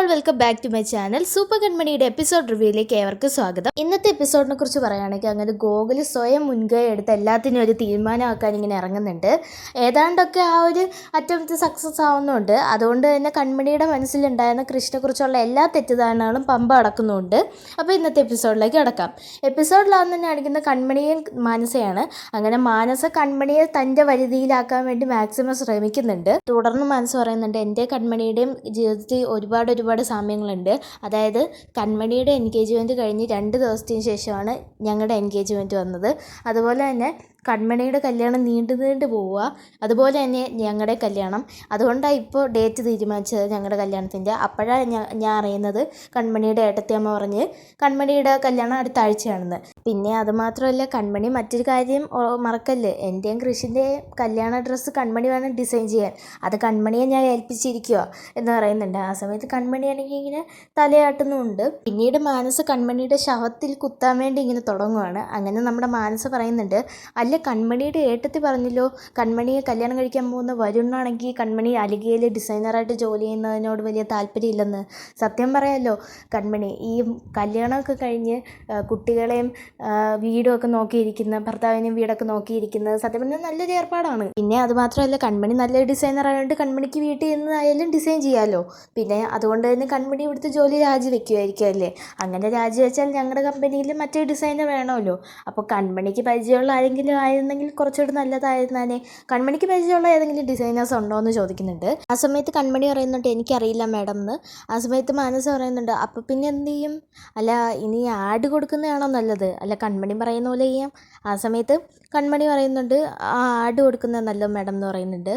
All welcome back to my channel. Super കൺമണിയുടെ episode റിവ്യൂയിലേക്ക് ഏവർക്കും സ്വാഗതം. ഇന്നത്തെ എപ്പിസോഡിനെ കുറിച്ച് പറയുകയാണെങ്കിൽ അങ്ങനെ ഗോകുൽ സ്വയം മുൻകൈ എടുത്ത് എല്ലാത്തിനും ഒരു തീരുമാനമാക്കാൻ ഇങ്ങനെ ഇറങ്ങുന്നുണ്ട്. ഏതാണ്ടൊക്കെ ആ ഒരു അറ്റംപ്റ്റ് സക്സസ് ആവുന്നുണ്ട്. അതുകൊണ്ട് തന്നെ കൺമണിയുടെ മനസ്സിലുണ്ടായിരുന്ന കൃഷ്ണനെക്കുറിച്ചുള്ള എല്ലാ തെറ്റിദ്ധാരണകളും പമ്പ അടക്കുന്നുണ്ട്. അപ്പോൾ ഇന്നത്തെ എപ്പിസോഡിലേക്ക് കിടക്കാം. എപ്പിസോഡിലാവുന്ന തന്നെ അടിക്കുന്ന കൺമണിയും മാനസയാണ്. അങ്ങനെ മാനസ കൺമണിയെ തൻ്റെ വരുതിയിലാക്കാൻ വേണ്ടി മാക്സിമം ശ്രമിക്കുന്നുണ്ട്. തുടർന്ന് മനസ്സ് പറയുന്നുണ്ട്, എൻ്റെ കൺമണിയുടെയും ജീവിതത്തിൽ ഒരുപാട് സാമ്യങ്ങളുണ്ട്. അതായത് കൺമണിയുടെ എൻഗേജ്മെൻറ്റ് കഴിഞ്ഞ് 2 ദിവസത്തിന് ശേഷമാണ് ഞങ്ങളുടെ എൻഗേജ്മെൻറ്റ് വന്നത്. അതുപോലെ തന്നെ കൺമണിയുടെ കല്യാണം നീണ്ടു പോവുക, അതുപോലെ തന്നെ ഞങ്ങളുടെ കല്യാണം. അതുകൊണ്ടാണ് ഇപ്പോൾ ഡേറ്റ് തീരുമാനിച്ചത് ഞങ്ങളുടെ കല്യാണത്തിൻ്റെ. അപ്പോഴാണ് ഞാൻ അറിയുന്നത് കൺമണിയുടെ ഏട്ടത്തിയമ്മ പറഞ്ഞ് കൺമണിയുടെ കല്യാണം അടുത്ത ആഴ്ചയാണെന്ന്. പിന്നെ അതുമാത്രമല്ല, കൺമണി മറ്റൊരു കാര്യം മറക്കല്ലേ, എൻ്റെയും കൃഷിൻ്റെയും കല്യാണ ഡ്രസ്സ് കൺമണി വേണം ഡിസൈൻ ചെയ്യാൻ. അത് കൺമണിയെ ഞാൻ ഏൽപ്പിച്ചിരിക്കുക എന്ന് പറയുന്നുണ്ട്. ആ സമയത്ത് കൺമണിയാണെങ്കിൽ ഇങ്ങനെ തലയാട്ടുന്നുമുണ്ട്. പിന്നീട് മാനസ കൺമണിയുടെ ശവത്തിൽ കുത്താൻ വേണ്ടി ഇങ്ങനെ തുടങ്ങുവാണ്. അങ്ങനെ നമ്മുടെ മാനസ പറയുന്നുണ്ട്, അല്ല കൺമണിയുടെ ഏട്ടത്തി പറഞ്ഞല്ലോ കൺമണിയെ കല്യാണം കഴിക്കാൻ പോകുന്ന വരുണ്ണാണെങ്കിൽ കൺമണി അലിഗയിൽ ഡിസൈനറായിട്ട് ജോലി ചെയ്യുന്നതിനോട് വലിയ താല്പര്യമില്ലെന്ന്. സത്യം പറയാമല്ലോ, കൺമണി ഈ കല്യാണമൊക്കെ കഴിഞ്ഞ് കുട്ടികളെയും വീടുമൊക്കെ നോക്കിയിരിക്കുന്ന, ഭർത്താവിനെയും വീടൊക്കെ നോക്കിയിരിക്കുന്നത് സത്യം പറഞ്ഞാൽ നല്ലൊരു ഏർപ്പാടാണ്. പിന്നെ അതുമാത്രമല്ല, കൺമണി നല്ലൊരു ഡിസൈനർ ആയതുകൊണ്ട് കൺമണിക്ക് വീട്ടിൽ നിന്നായാലും ഡിസൈൻ ചെയ്യാമല്ലോ. പിന്നെ അതുകൊണ്ട് തന്നെ കൺമണി ഇവിടുത്തെ ജോലി രാജിവെക്കുമായിരിക്കും അല്ലേ. അങ്ങനെ രാജിവെച്ചാൽ ഞങ്ങളുടെ കമ്പനിയിൽ മറ്റേ ഡിസൈനർ വേണമല്ലോ. അപ്പോൾ കൺമണിക്ക് പരിചയമുള്ള ആരെങ്കിലും ആയിരുന്നെങ്കിൽ കുറച്ചുകൂടി നല്ലതായിരുന്നേ. കൺമണിക്ക് പരിചയമുള്ള ഏതെങ്കിലും ഡിസൈനേഴ്സ് ഉണ്ടോ എന്ന് ചോദിക്കുന്നുണ്ട്. ആ സമയത്ത് കൺമണി പറയുന്നുണ്ട്, എനിക്കറിയില്ല മാഡം എന്ന്. ആ സമയത്ത് മാനസ പറയുന്നുണ്ട്, അപ്പോൾ പിന്നെ എന്ത് ചെയ്യും? അല്ല ഇനി ആഡ് കൊടുക്കുന്നതാണോ നല്ലത്? അല്ല കൺമണി പറയുന്ന പോലെ ചെയ്യാം. ആ സമയത്ത് കൺമണി പറയുന്നുണ്ട്, ആ ആഡ് കൊടുക്കുന്നത് നല്ലത് മാഡം എന്ന് പറയുന്നുണ്ട്.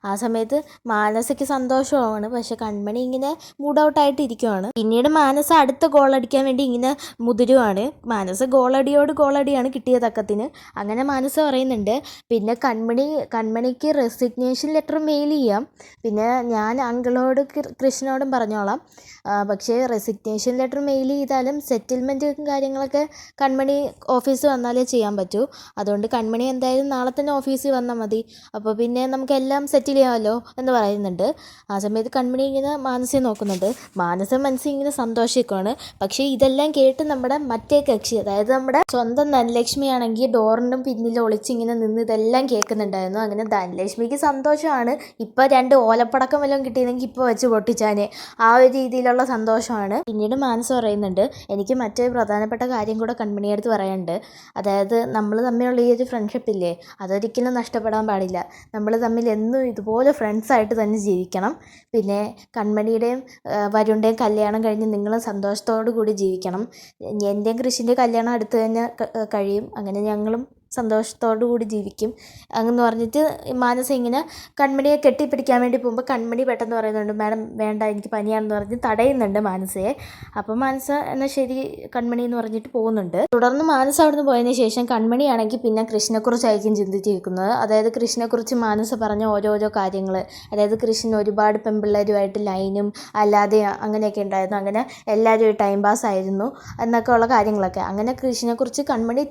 ആ സമയത്ത് മാനസയ്ക്ക് സന്തോഷമാണ്. പക്ഷെ കൺമണി ഇങ്ങനെ മൂഡ് ഔട്ടായിട്ട് ഇരിക്കുവാണ്. പിന്നീട് മാനസ അടുത്ത ഗോൾ അടിക്കാൻ വേണ്ടി ഇങ്ങനെ മുതിരുവാണ്. മാനസ ഗോളടിയാണ് കിട്ടിയ തക്കത്തിന്. അങ്ങനെ മാനസ പറയുന്നുണ്ട്, പിന്നെ കൺമണിക്ക് റെസിഗ്നേഷൻ ലെറ്റർ മെയിൽ ചെയ്യാം. പിന്നെ ഞാൻ അങ്കിളോട് കൃഷ്ണനോടും പറഞ്ഞോളാം. പക്ഷേ റെസിഗ്നേഷൻ ലെറ്റർ മെയിൽ ചെയ്താലും സെറ്റിൽമെൻറ്റും കാര്യങ്ങളൊക്കെ കൺമണി ഓഫീസിൽ വന്നാലേ ചെയ്യാൻ പറ്റൂ. അതുകൊണ്ട് കൺമണി എന്തായാലും നാളെ തന്നെ ഓഫീസിൽ വന്നാൽ മതി. അപ്പോൾ പിന്നെ നമുക്കെല്ലാം സെറ്റിൽ ചെയ്യാമല്ലോ എന്ന് പറയുന്നുണ്ട്. ആ സമയത്ത് കൺമണി ഇങ്ങനെ മാനസയെ നോക്കുന്നുണ്ട്. മനസ്സിൽ ഇങ്ങനെ സന്തോഷിക്കുവാണ്. പക്ഷേ ഇതെല്ലാം കേട്ട് നമ്മുടെ മറ്റേ കക്ഷി, അതായത് നമ്മുടെ സ്വന്തം ധനലക്ഷ്മിയാണെങ്കിൽ ഡോറിനും പിന്നിൽ ഒളിച്ചിങ്ങനെ നിന്ന് ഇതെല്ലാം കേൾക്കുന്നുണ്ടായിരുന്നു. അങ്ങനെ ധനലക്ഷ്മിക്ക് സന്തോഷമാണ്. ഇപ്പോൾ 2 ഓലപ്പടക്കം വല്ലതും കിട്ടിയിരുന്നെങ്കിൽ ഇപ്പോൾ വെച്ച് പൊട്ടിച്ചാനെ, ആ ഒരു രീതിയിലുള്ള സന്തോഷമാണ്. പിന്നീട് മാനസ പറയുന്നുണ്ട്, എനിക്ക് മറ്റൊരു പ്രധാനപ്പെട്ട കാര്യം കൂടെ കൺമണിയടുത്ത് പറയാനുണ്ട്. അതായത് നമ്മൾ തമ്മിലുള്ള ഈ ഒരു ഫ്രണ്ട്ഷിപ്പ് ഇല്ലേ, അതൊരിക്കലും നഷ്ടപ്പെടാൻ പാടില്ല. നമ്മൾ തമ്മിൽ എന്നും ഇതുപോലെ ഫ്രണ്ട്സായിട്ട് തന്നെ ജീവിക്കണം. പിന്നെ കൺമണിയുടെയും വരുണിൻ്റെയും കല്യാണം കഴിഞ്ഞ് നിങ്ങൾ സന്തോഷത്തോടു കൂടി ജീവിക്കണം. എൻ്റെയും കൃഷിൻ്റെ കല്യാണം അടുത്ത് തന്നെ കഴിയും. അങ്ങനെ ഞങ്ങളും സന്തോഷത്തോടു കൂടി ജീവിക്കും എന്ന് പറഞ്ഞിട്ട് മാനസ ഇങ്ങനെ കൺമണിയെ കെട്ടിപ്പിടിക്കാൻ വേണ്ടി പോകുമ്പോൾ കൺമണി പെട്ടെന്ന് പറയുന്നുണ്ട്, മാഡം വേണ്ട എനിക്ക് പനിയാണെന്ന് പറഞ്ഞ് തടയുന്നുണ്ട് മാനസയെ. അപ്പോൾ മാനസ എന്നാൽ ശരി കൺമണി എന്ന് പറഞ്ഞിട്ട് പോകുന്നുണ്ട്. തുടർന്ന് മാനസ അവിടുന്ന് പോയതിന് ശേഷം കൺമണിയാണെങ്കിൽ പിന്നെ കൃഷ്ണനെക്കുറിച്ചായിരിക്കും ചിന്തിച്ചിരിക്കുന്നത്. അതായത് കൃഷ്ണനെക്കുറിച്ച് മാനസ പറഞ്ഞ ഓരോരോ കാര്യങ്ങൾ, അതായത് കൃഷ്ണൻ ഒരുപാട് പെൺപിള്ളേരുമായിട്ട് ലൈനും അല്ലാതെ അങ്ങനെയൊക്കെ ഉണ്ടായിരുന്നു. അങ്ങനെ എല്ലാവരും ടൈം പാസ് ആയിരുന്നു എന്നൊക്കെ ഉള്ള കാര്യങ്ങളൊക്കെ. അങ്ങനെ കൃഷ്ണനെക്കുറിച്ച് കൺമണി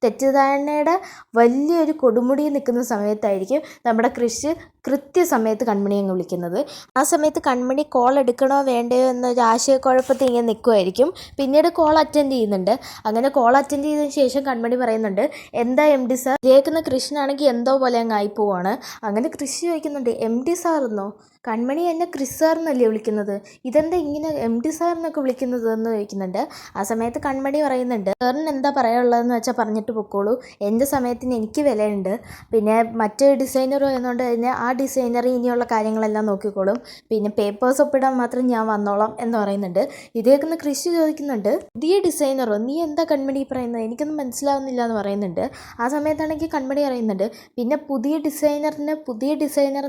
തെറ്റിദ്ധാരണയുടെ വലിയൊരു കൊടുമുടിയിൽ നിൽക്കുന്ന സമയത്തായിരിക്കും നമ്മുടെ കൃഷി കൃത്യസമയത്ത് കൺമണി അങ്ങ് വിളിക്കുന്നത്. ആ സമയത്ത് കൺമണി കോൾ എടുക്കണോ വേണ്ടയോ എന്നൊരു ആശയക്കുഴപ്പത്തിൽ ഇങ്ങനെ നിൽക്കുമായിരിക്കും. പിന്നീട് കോൾ അറ്റൻഡ് ചെയ്യുന്നുണ്ട്. അങ്ങനെ കോൾ അറ്റൻഡ് ചെയ്തതിന് ശേഷം കൺമണി പറയുന്നുണ്ട്, എന്താ MD സാർ? കേൾക്കുന്ന കൃഷ്ണനാണെങ്കിൽ എന്തോ പോലെ അങ്ങ് ആയിപ്പോവാണ്. അങ്ങനെ കൃഷി ചോദിക്കുന്നുണ്ട്, MD സാറെന്നോ? കൺമണി എന്നെ ക്രിസ് സാറിനല്ലേ വിളിക്കുന്നത്, ഇതെന്താ ഇങ്ങനെ MD സാറിനൊക്കെ വിളിക്കുന്നത് എന്ന് ചോദിക്കുന്നുണ്ട്. ആ സമയത്ത് കൺമണി പറയുന്നുണ്ട്, സാറിന് എന്താ പറയാനുള്ളതെന്ന് വെച്ചാൽ പറഞ്ഞിട്ട് പൊക്കോളൂ, എൻ്റെ സമയത്തിന് എനിക്ക് വിലയുണ്ട്. പിന്നെ മറ്റൊരു ഡിസൈനർ എന്നുകൊണ്ട് തന്നെ ആ ഡിസൈനർ ഇനിയുള്ള കാര്യങ്ങളെല്ലാം നോക്കിക്കോളും. പിന്നെ പേപ്പേഴ്സ് ഒപ്പിടാൻ മാത്രം ഞാൻ വന്നോളാം എന്ന് പറയുന്നുണ്ട്. ഇത് കേൾക്കുന്ന കൃഷി ചോദിക്കുന്നുണ്ട്, പുതിയ ഡിസൈനറോ? നീ എന്താ കൺമണി പറയുന്നത്? എനിക്കൊന്നും മനസ്സിലാവുന്നില്ല എന്ന് പറയുന്നുണ്ട്. ആ സമയത്താണെങ്കിൽ കൺമണി പറയുന്നുണ്ട്, പിന്നെ പുതിയ ഡിസൈനർ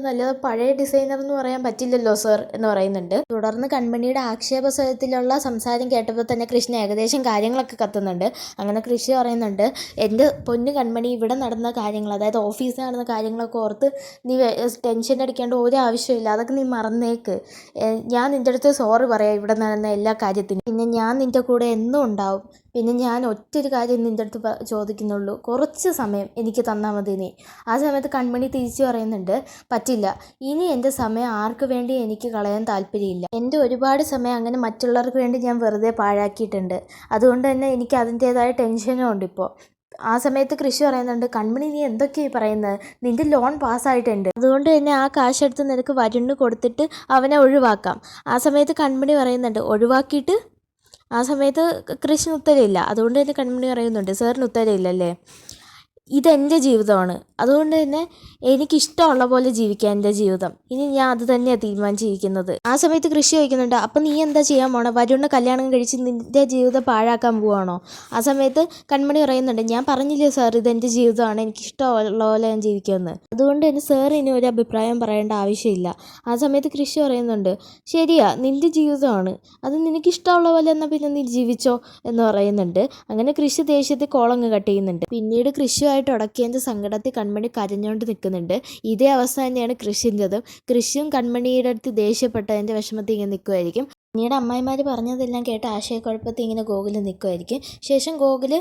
നല്ലത് പഴയ ഡിസൈനർ എന്ന് പറയാൻ പറ്റില്ലല്ലോ സർ എന്ന് പറയുന്നുണ്ട്. തുടർന്ന് കൺമണിയുടെ ആക്ഷേപസ്വരത്തിലുള്ള സംസാരം കേട്ടപ്പോൾ തന്നെ കൃഷ്ണ ഏകദേശം കാര്യങ്ങളൊക്കെ കത്തുന്നുണ്ട്. അങ്ങനെ കൃഷി പറയുന്നുണ്ട്, എൻ്റെ പൊന്നു കൺമണി, ഇവിടെ നടന്ന കാര്യങ്ങൾ, അതായത് ഓഫീസിൽ നടന്ന കാര്യങ്ങളൊക്കെ ഓർത്ത് നീ ടെൻഷൻ അടിക്കേണ്ട ഒരു ആവശ്യമില്ല, അതൊക്കെ നീ മറന്നേക്ക്. ഞാൻ നിൻ്റെ അടുത്ത് സോറി പറയാം ഇവിടെ നടന്ന എല്ലാ കാര്യത്തിനും. പിന്നെ ഞാൻ നിൻ്റെ കൂടെ എന്നും ഉണ്ടാവും. പിന്നെ ഞാൻ ഒറ്റൊരു കാര്യം നിൻ്റെ അടുത്ത് ചോദിക്കുന്നുള്ളൂ, കുറച്ച് സമയം എനിക്ക് തന്നാൽ മതി നീ. ആ സമയത്ത് കൺമണി തിരിച്ചു പറയുന്നുണ്ട്, പറ്റില്ല, ഇനി എൻ്റെ സമയം ആർക്ക് വേണ്ടി എനിക്ക് കളയാൻ താല്പര്യമില്ല. എൻ്റെ ഒരുപാട് സമയം അങ്ങനെ മറ്റുള്ളവർക്ക് വേണ്ടി ഞാൻ വെറുതെ പാഴാക്കിയിട്ടുണ്ട്. അതുകൊണ്ട് തന്നെ എനിക്ക് അതിൻ്റേതായ ടെൻഷനും ഉണ്ട് ഇപ്പോൾ. ആ സമയത്ത് കൃഷി പറയുന്നുണ്ട്, കൺമണി നീ എന്തൊക്കെയാണ് പറയുന്നത്, നിൻ്റെ ലോൺ പാസ്സായിട്ടുണ്ട്, അതുകൊണ്ട് തന്നെ ആ കാശെടുത്ത് നിനക്ക് വരുണ് കൊടുത്തിട്ട് അവനെ ഒഴിവാക്കാം. ആ സമയത്ത് കൺമണി പറയുന്നുണ്ട്, ഒഴിവാക്കിയിട്ട്? ആ സമയത്ത് കൃഷിന് ഉത്തരവില്ല. അതുകൊണ്ട് തന്നെ കൺമണി പറയുന്നുണ്ട്, സാറിന് ഉത്തരവില്ലല്ലേ, ഇതെൻ്റെ ജീവിതമാണ്, അതുകൊണ്ട് തന്നെ എനിക്കിഷ്ടമുള്ള പോലെ ജീവിക്കാം എൻ്റെ ജീവിതം. ഇനി ഞാൻ അത് തന്നെയാണ് തീരുമാനിച്ചിരിക്കുന്നത്. ആ സമയത്ത് കൃഷി ചോദിക്കുന്നുണ്ട്, അപ്പം നീ എന്താ ചെയ്യാൻ പോണോ, വരുണിനെ കല്യാണം കഴിച്ച് നിൻ്റെ ജീവിതം പാഴാക്കാൻ പോവാണോ? ആ സമയത്ത് കൺമണി പറയുന്നുണ്ട്, ഞാൻ പറഞ്ഞില്ലേ സാർ, ഇതെൻ്റെ ജീവിതമാണ്, എനിക്കിഷ്ടമുള്ള പോലെ ഞാൻ ജീവിക്കുമെന്ന്. അതുകൊണ്ട് തന്നെ സാർ ഇനി ഒരു അഭിപ്രായം പറയേണ്ട ആവശ്യമില്ല. ആ സമയത്ത് കൃഷി പറയുന്നുണ്ട്, ശരിയാ, നിൻ്റെ ജീവിതമാണ്, അത് നിനക്കിഷ്ടമുള്ള പോലെ എന്നാൽ പിന്നെ നീ ജീവിച്ചോ എന്ന് പറയുന്നുണ്ട്. അങ്ങനെ കൃഷി ദേഷ്യത്തിൽ കോളങ്ങ് കട്ട് ചെയ്യുന്നുണ്ട്. പിന്നീട് കൃഷിയുമായിട്ട് ഉടക്കിയതിൻ്റെ സങ്കടത്തിൽ കൺമണി കരഞ്ഞുകൊണ്ട് നിൽക്കുന്നുണ്ട്. ഇതേ അവസ്ഥ തന്നെയാണ് കൃഷിൻ്റെതും. കൃഷിയും കൺമണിയുടെ അടുത്ത് ദേഷ്യപ്പെട്ടതിൻ്റെ വിഷമത്തിൽ ഇങ്ങനെ നിൽക്കുമായിരിക്കും. പിന്നീട് അമ്മായിമാർ പറഞ്ഞതെല്ലാം കേട്ട് ആശയക്കുഴപ്പത്തിൽ ഇങ്ങനെ ഗോകുൽ നിൽക്കുമായിരിക്കും. ശേഷം ഗോകുൽ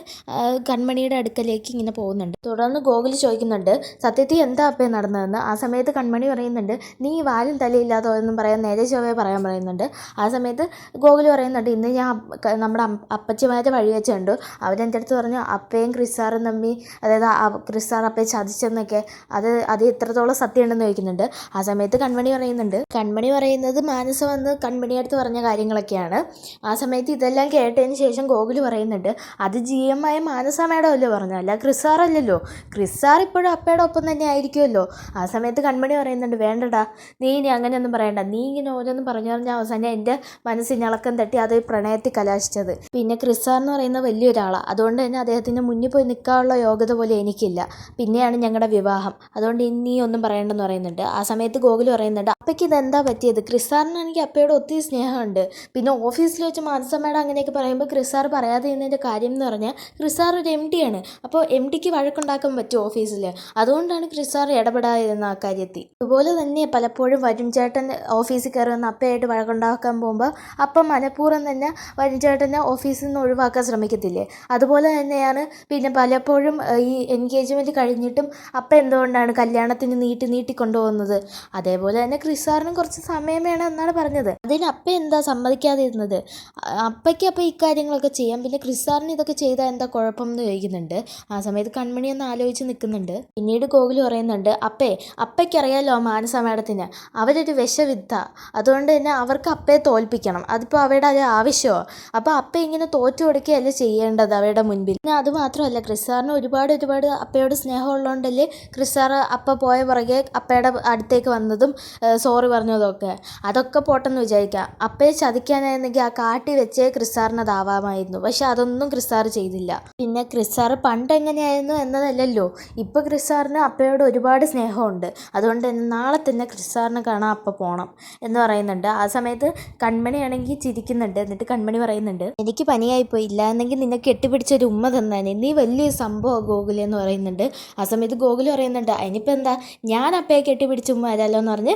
കൺമണിയുടെ അടുക്കലേക്ക് ഇങ്ങനെ പോകുന്നുണ്ട്. തുടർന്ന് ഗോകുൽ ചോദിക്കുന്നുണ്ട്, സത്യത്തിൽ എന്താ അപ്പേ നടന്നതെന്ന്. ആ സമയത്ത് കൺമണി പറയുന്നുണ്ട്, നീ വാലും തലയില്ലാതോ എന്നും പറയാൻ നേരെ ചൊവ്വേ പറയാൻ പറയുന്നുണ്ട്. ആ സമയത്ത് ഗോകുൽ പറയുന്നുണ്ട്, ഇന്ന് ഞാൻ നമ്മുടെ അപ്പച്ചിമാരെ വഴി വെച്ച് കണ്ടു. അവരെൻ്റെ അടുത്ത് പറഞ്ഞു അപ്പയും ക്രിസാറും തമ്മി, അതായത് ക്രിസാർ അപ്പയെ ചതിച്ചെന്നൊക്കെ. അത് എത്രത്തോളം സത്യം ഉണ്ടെന്ന് ചോദിക്കുന്നുണ്ട്. ആ സമയത്ത് കൺമണി പറയുന്നത് മാനസ വന്ന് കൺമണിയുടെ അടുത്ത് പറഞ്ഞ കാര്യങ്ങളൊക്കെയാണ്. ആ സമയത്ത് ഇതെല്ലാം കേട്ടതിന് ശേഷം ഗോകുൽ പറയുന്നുണ്ട്, അത് GM-ആയ മാനസ മേഡം അല്ലേ പറഞ്ഞു, അല്ല ക്രിസാറല്ലല്ലോ, ക്രിസാർ ഇപ്പോഴും അപ്പയുടെ ഒപ്പം തന്നെ ആയിരിക്കുമല്ലോ. ആ സമയത്ത് കൺമണി പറയുന്നുണ്ട്, വേണ്ടടാ, നീ ഇനി അങ്ങനെയൊന്നും പറയണ്ട, നീ ഇങ്ങനെ ഓരോന്നും പറഞ്ഞു പറഞ്ഞ അവസാനം എൻ്റെ മനസ്സിന് ഇളക്കം തട്ടി അത് പ്രണയത്തിൽ കലാശിച്ചത്. പിന്നെ ക്രിസാർ എന്ന് പറയുന്ന വലിയൊരാളാണ്, അതുകൊണ്ട് തന്നെ അദ്ദേഹത്തിൻ്റെ മുന്നിൽ പോയി നിൽക്കാനുള്ള യോഗ്യത പോലെ എനിക്കില്ല. പിന്നെയാണ് ഞങ്ങളുടെ വിവാഹം, അതുകൊണ്ട് ഇനി ഒന്നും പറയണ്ടെന്ന് പറയുന്നുണ്ട്. ആ സമയത്ത് ഗോകുൽ പറയുന്നുണ്ട്, അപ്പയ്ക്ക് ഇതെന്താ പറ്റിയത്, ക്രിസാറിനാണെങ്കിൽ അപ്പയോട് ഒത്തിരി സ്നേഹമുണ്ട്. പിന്നെ ഓഫീസിൽ വെച്ച് മാനസമ്മയുടെ അങ്ങനെയൊക്കെ പറയുമ്പോൾ ക്രിസാർ പറയാതെ ഇരുന്നതിൻ്റെ കാര്യം എന്ന് പറഞ്ഞാൽ ക്രിസാർ ഒരു MD ആണ്. അപ്പോൾ MDക്ക് വഴക്കുണ്ടാക്കാൻ പറ്റും ഓഫീസിൽ, അതുകൊണ്ടാണ് ക്രിസാർ ഇടപെടാതിരുന്ന ആ കാര്യത്തിൽ. അതുപോലെ തന്നെ പലപ്പോഴും വരുൺ ചേട്ടൻ ഓഫീസിൽ കയറി വന്ന് അപ്പയായിട്ട് വഴക്കുണ്ടാക്കാൻ പോകുമ്പോൾ അപ്പം മനഃപൂർവ്വം തന്നെ വരുൺ ചേട്ടനെ ഓഫീസിൽ നിന്ന് ഒഴിവാക്കാൻ ശ്രമിക്കത്തില്ലേ. അതുപോലെ തന്നെയാണ് പിന്നെ പലപ്പോഴും ഈ എൻഗേജ്മെൻറ്റ് കഴിഞ്ഞിട്ടും അപ്പ എന്തുകൊണ്ടാണ് കല്യാണത്തിന് നീട്ടി കൊണ്ടുപോകുന്നത്. അതേപോലെ തന്നെ ക്രിസാറിനും കുറച്ച് സമയം വേണം എന്നാണ് പറഞ്ഞത്. അതിന് അപ്പ എന്താ സമ്മതിക്കാതിരുന്നത്. അപ്പയ്ക്ക് അപ്പോൾ ഇക്കാര്യങ്ങളൊക്കെ ചെയ്യാം, പിന്നെ ക്രിസാറിന് ഇതൊക്കെ ചെയ്താൽ എന്താ കുഴപ്പം എന്ന് ചോദിക്കുന്നുണ്ട്. ആ സമയത്ത് കൺമണി ഒന്ന് ആലോചിച്ച് നിൽക്കുന്നുണ്ട്. പിന്നീട് ഗോകുൽ പറയുന്നുണ്ട്, അപ്പയ്ക്കറിയാലോ മാനസ മേഡത്തിന്, അവരൊരു വിഷവിദ്യ, അതുകൊണ്ട് തന്നെ അവർക്ക് അപ്പയെ തോൽപ്പിക്കണം, അതിപ്പോൾ അവരുടെ ഒരു ആവശ്യമോ. അപ്പോൾ അപ്പ ഇങ്ങനെ തോറ്റു കൊടുക്കുകയല്ല ചെയ്യേണ്ടത് അവരുടെ മുൻപിൽ. പിന്നെ അതുമാത്രമല്ല, ക്രിസാറിന് ഒരുപാട് അപ്പയോട് സ്നേഹമുള്ളതുകൊണ്ടല്ലേ ക്രിസാർ അപ്പ പോയ പുറകെ അപ്പയുടെ അടുത്തേക്ക് വന്നതും സോറി പറഞ്ഞതൊക്കെ. അതൊക്കെ പോട്ടെന്ന് വിചാരിക്കാം, അപ്പയെ ചതിക്കാനായിരുന്നെങ്കിൽ ആ കാട്ടി വെച്ചേ ക്രിസാറിന് അതാവാമായിരുന്നു. പക്ഷെ അതൊന്നും ക്രിസാർ ചെയ്തില്ല. പിന്നെ ക്രിസാർ പണ്ട് എങ്ങനെയായിരുന്നു എന്നതല്ലല്ലോ, ഇപ്പോൾ ക്രിസാറിന് അപ്പയോട് ഒരുപാട് സ്നേഹമുണ്ട്. അതുകൊണ്ട് തന്നെ നാളെ തന്നെ ക്രിസാറിനെ കാണാൻ അപ്പ പോകണം എന്ന് പറയുന്നുണ്ട്. ആ സമയത്ത് കൺമണിയാണെങ്കിൽ ചിരിക്കുന്നുണ്ട്. എന്നിട്ട് കൺമണി പറയുന്നുണ്ട്, എനിക്ക് പനിയായിപ്പോയി, ഇല്ലാന്നെങ്കിൽ നിന്നെ കെട്ടിപ്പിടിച്ചൊരു ഉമ്മ തന്നാനെ, നീ വലിയ സംഭവം ഗോകുൽ എന്ന് പറയുന്നുണ്ട്. ആ സമയത്ത് ഗോകുൽ പറയുന്നുണ്ട്, അതിനിപ്പോൾ എന്താ, ഞാൻ അപ്പയെ കെട്ടിപ്പിടിച്ച് ഉമ്മ തരാമല്ലോ എന്ന് പറഞ്ഞ്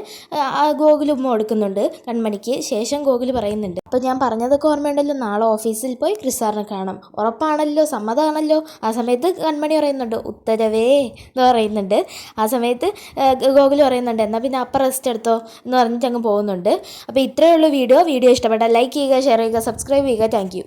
ഗോകുൽ ഉമ്മ കൊടുക്കുന്നുണ്ട് കൺമണിക്ക്. ശേഷം ഗോകുൽ പറയുന്നുണ്ട്, അപ്പോൾ ഞാൻ പറഞ്ഞതൊക്കെ ഓർമ്മയുണ്ടല്ലോ, നാളെ ഓഫീസിൽ പോയി ക്രിസാറിനെ കാണാം, ഉറപ്പാണല്ലോ, സമ്മതമാണല്ലോ. ആ സമയത്ത് കൺമണി പറയുന്നുണ്ട്, ഉത്തരവേ എന്ന് പറയുന്നുണ്ട്. ആ സമയത്ത് ഗോകുൽ പറയുന്നുണ്ട്, എന്നാൽ പിന്നെ അപ്പം റെസ്റ്റ് എടുത്തോ എന്ന് പറഞ്ഞിട്ട് അങ്ങ് പോകുന്നുണ്ട്. അപ്പോൾ ഇത്രയേ ഉള്ളൂ വീഡിയോ ഇഷ്ടപ്പെട്ടാൽ ലൈക്ക് ചെയ്യുക, ഷെയർ ചെയ്യുക, സബ്സ്ക്രൈബ് ചെയ്യുക. Thank you.